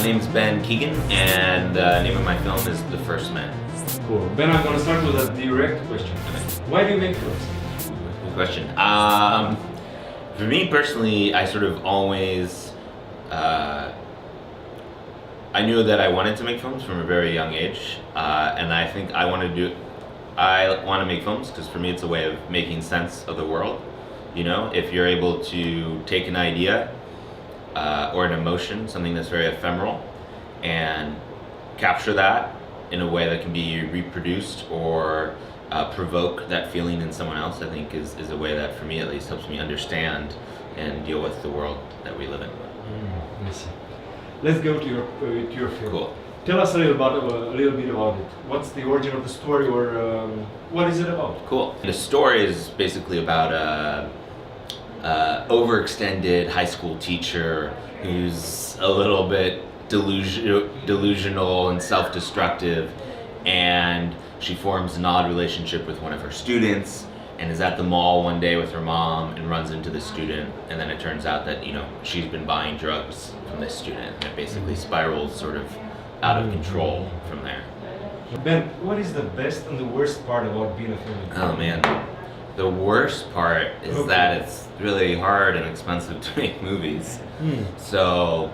name's Ben Kegan, and the name of my film is The First Man. Cool. Ben, I'm gonna start with a direct question. Why do you make films? Good question. For me personally, I sort of always, I knew that I wanted to make films from a very young age, and I think I want to make films because for me it's a way of making sense of the world. You know, if you're able to take an idea or an emotion, something that's very ephemeral, and capture that in a way that can be reproduced or provoke that feeling in someone else, I think is a way that, for me at least, helps me understand and deal with the world that we live in. I see. Let's go to your film. Cool. Tell us a little bit about it. What's the origin of the story, or what is it about? Cool. The story is basically about a overextended high school teacher who's a little bit delusional and self-destructive, and she forms an odd relationship with one of her students and is at the mall one day with her mom and runs into the student, and then it turns out that, you know, she's been buying drugs from this student, and it basically spirals sort of out of control from there. Ben, what is the best and the worst part about being a filmmaker? Oh man, the worst part is that it's really hard and expensive to make movies. So,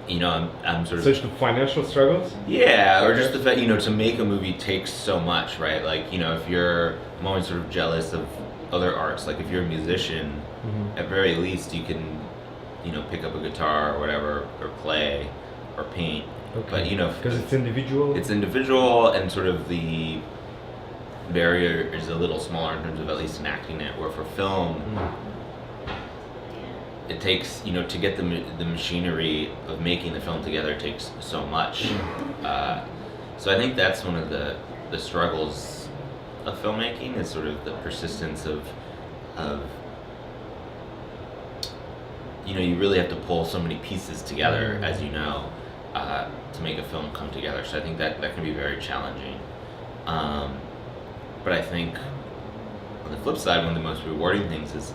you know, I'm sort of... Such the financial struggles? Yeah, or just the fact, you know, to make a movie takes so much, right? Like, you know, I'm always sort of jealous of other arts. Like, if you're a musician, at very least you can, you know, pick up a guitar or whatever, or play, or paint. Okay. But, you know... Because it's individual? It's individual, and sort of the barrier is a little smaller in terms of at least enacting it, where for film, it takes, you know, to get the machinery of making the film together takes so much. So I think that's one of the struggles of filmmaking, is sort of the persistence of you know, you really have to pull so many pieces together, as you know, to make a film come together. So I think that can be very challenging. But I think on the flip side, one of the most rewarding things is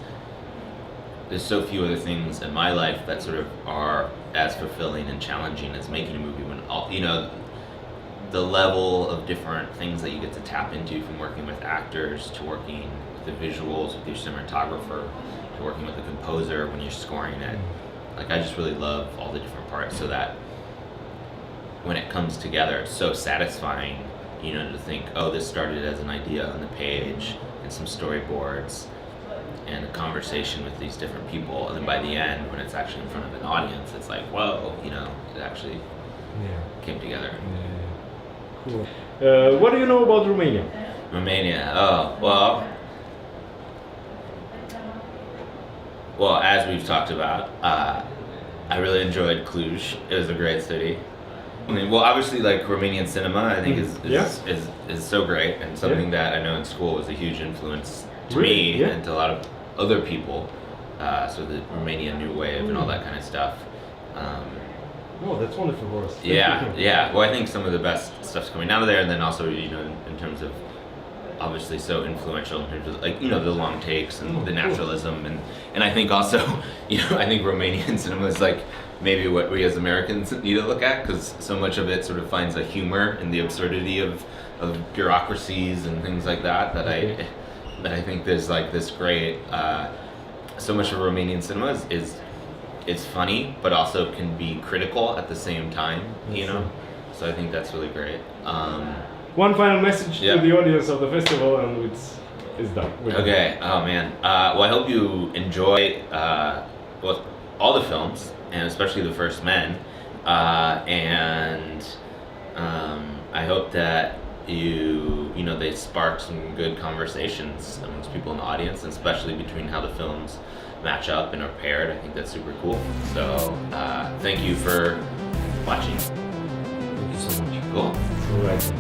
there's so few other things in my life that sort of are as fulfilling and challenging as making a movie, when all, you know, the level of different things that you get to tap into, from working with actors to working with the visuals with your cinematographer to working with the composer when you're scoring it. Like, I just really love all the different parts, so that when it comes together, it's so satisfying, you know, to think, oh, this started as an idea on the page and some storyboards and a conversation with these different people, and then by the end, when it's actually in front of an audience, it's like, whoa, you know, it actually came together. Cool. What do you know about Romania? Romania, oh, well, as we've talked about, I really enjoyed Cluj. It was a great city. I mean, well, obviously, like, Romanian cinema, I think is so great, and something that I know in school was a huge influence to me and to a lot of other people. So the Romanian New Wave and all that kind of stuff. Oh, that's wonderful for us. Yeah. Well, I think some of the best stuff's coming out of there, and then also, you know, in terms of obviously so influential in terms of, like, you know, the long takes and the naturalism, and I think also, you know, I think Romanian cinema is like maybe what we as Americans need to look at, because so much of it sort of finds a humor in the absurdity of bureaucracies and things like that, that I think there's like this great, so much of Romanian cinema is it's funny, but also can be critical at the same time, you know? So I think that's really great. One final message to the audience of the festival, and it's done. Okay, oh man. Well, I hope you enjoy all the films, and especially The First Men. And I hope that you know, they spark some good conversations amongst people in the audience, and especially between how the films match up and are paired. I think that's super cool. So thank you for watching. Thank you so much. Cool. All right.